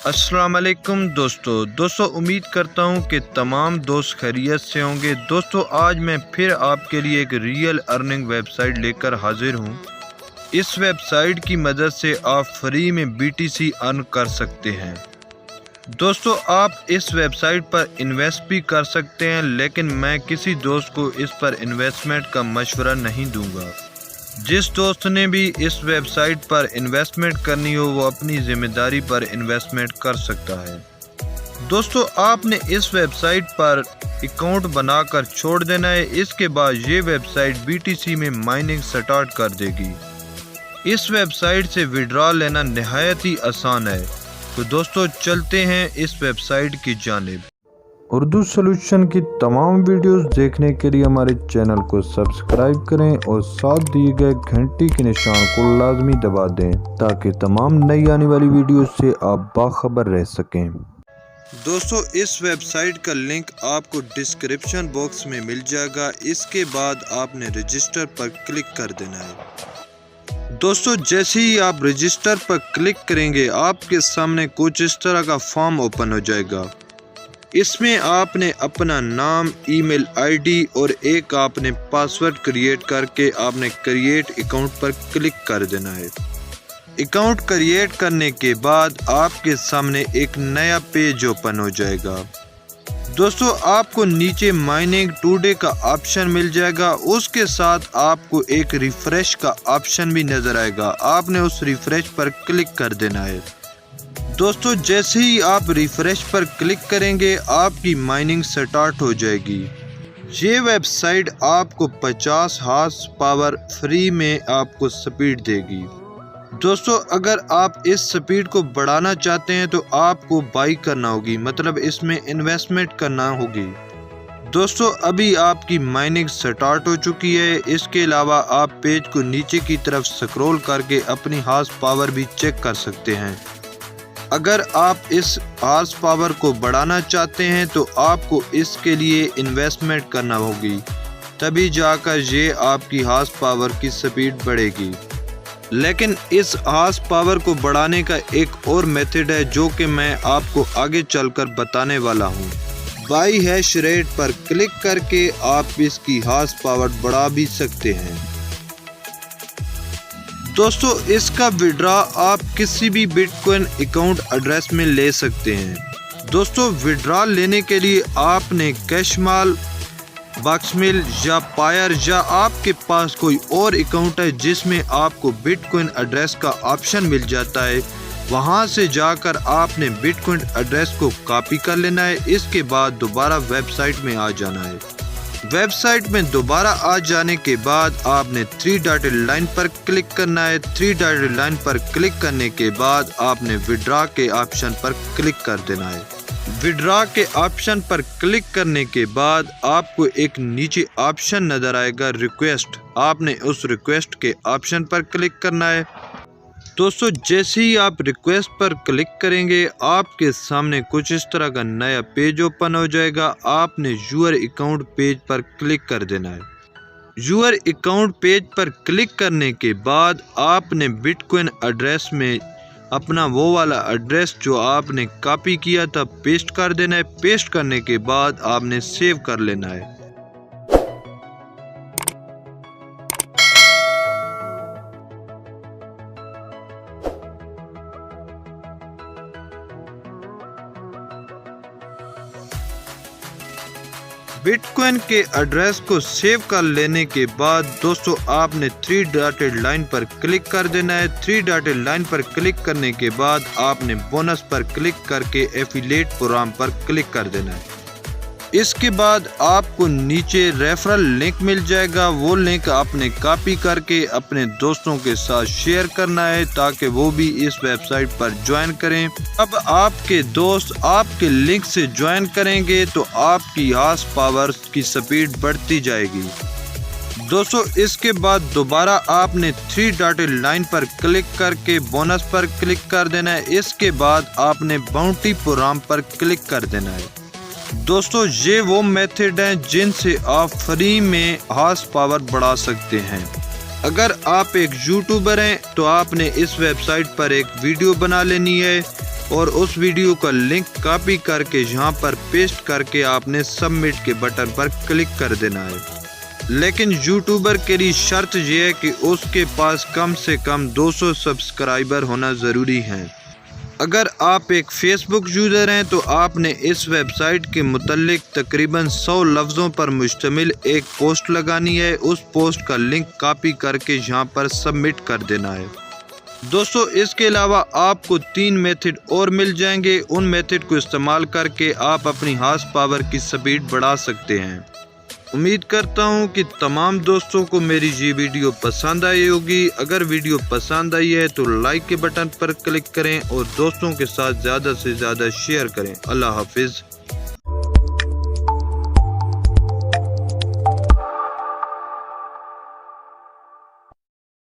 अस्सलाम वालेकुम दोस्तों उम्मीद करता हूँ कि तमाम दोस्त खैरियत से होंगे। दोस्तों आज मैं फिर आपके लिए एक रियल अर्निंग वेबसाइट लेकर हाजिर हूँ। इस वेबसाइट की मदद से आप फ्री में BTC अर्न कर सकते हैं। दोस्तों आप इस वेबसाइट पर इन्वेस्ट भी कर सकते हैं, लेकिन मैं किसी दोस्त को इस पर इन्वेस्टमेंट का मशवरा नहीं दूंगा। जिस दोस्त ने भी इस वेबसाइट पर इन्वेस्टमेंट करनी हो वो अपनी ज़िम्मेदारी पर इन्वेस्टमेंट कर सकता है। दोस्तों आपने इस वेबसाइट पर अकाउंट बनाकर छोड़ देना है। इसके बाद ये वेबसाइट BTC में माइनिंग स्टार्ट कर देगी। इस वेबसाइट से विड्रॉ लेना नहायत ही आसान है। तो दोस्तों चलते हैं इस वेबसाइट की जानिब। उर्दू सॉल्यूशन की तमाम वीडियोस देखने के लिए हमारे चैनल को सब्सक्राइब करें और साथ दिए गए घंटी के निशान को लाजमी दबा दें ताकि तमाम नई आने वाली वीडियोस से आप बाखबर रह सकें। दोस्तों इस वेबसाइट का लिंक आपको डिस्क्रिप्शन बॉक्स में मिल जाएगा। इसके बाद आपने रजिस्टर पर क्लिक कर देना है। दोस्तों जैसे ही आप रजिस्टर पर क्लिक करेंगे आपके सामने कुछ इस तरह का फॉर्म ओपन हो जाएगा। इसमें आपने अपना नाम, ईमेल आईडी और एक आपने पासवर्ड क्रिएट करके आपने क्रिएट अकाउंट पर क्लिक कर देना है। अकाउंट क्रिएट करने के बाद आपके सामने एक नया पेज ओपन हो जाएगा। दोस्तों आपको नीचे माइनिंग टुडे का ऑप्शन मिल जाएगा। उसके साथ आपको एक रिफ्रेश का ऑप्शन भी नजर आएगा। आपने उस रिफ्रेश पर क्लिक कर देना है। दोस्तों जैसे ही आप रिफ्रेश पर क्लिक करेंगे आपकी माइनिंग स्टार्ट हो जाएगी। ये वेबसाइट आपको 50 हॉर्स पावर फ्री में आपको स्पीड देगी। दोस्तों अगर आप इस स्पीड को बढ़ाना चाहते हैं तो आपको बाई करना होगी, मतलब इसमें इन्वेस्टमेंट करना होगी। दोस्तों अभी आपकी माइनिंग स्टार्ट हो चुकी है। इसके अलावा आप पेज को नीचे की तरफ स्क्रॉल करके अपनी हॉर्स पावर भी चेक कर सकते हैं। अगर आप इस हॉर्स पावर को बढ़ाना चाहते हैं तो आपको इसके लिए इन्वेस्टमेंट करना होगी, तभी जाकर ये आपकी हॉर्स पावर की स्पीड बढ़ेगी। लेकिन इस हॉर्स पावर को बढ़ाने का एक और मेथड है जो कि मैं आपको आगे चलकर बताने वाला हूँ। बाई हैश रेट पर क्लिक करके आप इसकी हॉर्स पावर बढ़ा भी सकते हैं। दोस्तों इसका विड्रॉ आप किसी भी बिटकॉइन अकाउंट एड्रेस में ले सकते हैं। दोस्तों विड्रॉ लेने के लिए आपने कैशमाल, बॉक्समिल या पायर या आपके पास कोई और अकाउंट है जिसमें आपको बिटकॉइन एड्रेस का ऑप्शन मिल जाता है, वहां से जाकर आपने बिटकॉइन एड्रेस को कॉपी कर लेना है। इसके बाद दोबारा वेबसाइट में आ जाना है। वेबसाइट में दोबारा आ जाने के बाद आपने 3 डॉटेड लाइन पर क्लिक करना है। 3 डॉटेड लाइन पर क्लिक करने के बाद आपने विड्रॉ के ऑप्शन पर क्लिक कर देना है। विड्रॉ के ऑप्शन पर क्लिक करने के बाद आपको एक नीचे ऑप्शन नजर आएगा रिक्वेस्ट। आपने उस रिक्वेस्ट के ऑप्शन पर क्लिक करना है। दोस्तों जैसे ही आप रिक्वेस्ट पर क्लिक करेंगे आपके सामने कुछ इस तरह का नया पेज ओपन हो जाएगा। आपने यूर अकाउंट पेज पर क्लिक कर देना है। यूर अकाउंट पेज पर क्लिक करने के बाद आपने बिटकॉइन एड्रेस में अपना वो वाला एड्रेस जो आपने कॉपी किया था पेस्ट कर देना है। पेस्ट करने के बाद आपने सेव कर लेना है। बिटकॉइन के एड्रेस को सेव कर लेने के बाद दोस्तों आपने 3 डॉटेड लाइन पर क्लिक कर देना है। 3 डॉटेड लाइन पर क्लिक करने के बाद आपने बोनस पर क्लिक करके एफिलिएट प्रोग्राम पर क्लिक कर देना है। इसके बाद आपको नीचे रेफरल लिंक मिल जाएगा। वो लिंक आपने कॉपी करके अपने दोस्तों के साथ शेयर करना है ताकि वो भी इस वेबसाइट पर ज्वाइन करें। अब आपके दोस्त आपके लिंक से ज्वाइन करेंगे तो आपकी हॉर्स पावर की स्पीड बढ़ती जाएगी। दोस्तों इसके बाद दोबारा आपने 3 डॉटेड लाइन पर क्लिक करके बोनस पर क्लिक कर देना है। इसके बाद आपने बाउंटी प्रोग्राम पर क्लिक कर देना है। दोस्तों ये वो मेथड हैं जिनसे आप फ्री में हॉर्स पावर बढ़ा सकते हैं। अगर आप एक यूट्यूबर हैं तो आपने इस वेबसाइट पर एक वीडियो बना लेनी है। اور اس ویڈیو کا لنک کاپی کر کے یہاں پر پیسٹ کر کے آپ نے سبمٹ کے بٹن پر کلک کر دینا ہے۔ لیکن یوٹیوبر کے لیے شرط یہ ہے کہ اس کے پاس کم سے کم 200 سبسکرائبر ہونا ضروری ہے۔ اگر آپ ایک فیس بک یوزر ہیں تو آپ نے اس ویب سائٹ کے متعلق تقریباً 100 لفظوں پر مشتمل ایک پوسٹ لگانی ہے۔ اس پوسٹ کا لنک کاپی کر کے یہاں پر سبمٹ کر دینا ہے۔ دوستو اس کے علاوہ آپ کو 3 میتھڈ اور مل جائیں گے۔ ان میتھڈ کو استعمال کر کے آپ اپنی ہارس پاور کی سپیڈ بڑھا سکتے ہیں۔ امید کرتا ہوں کہ تمام دوستوں کو میری یہ ویڈیو پسند آئی ہوگی۔ اگر ویڈیو پسند آئی ہے تو لائک کے بٹن پر کلک کریں اور دوستوں کے ساتھ زیادہ سے زیادہ شیئر کریں۔ اللہ حافظ۔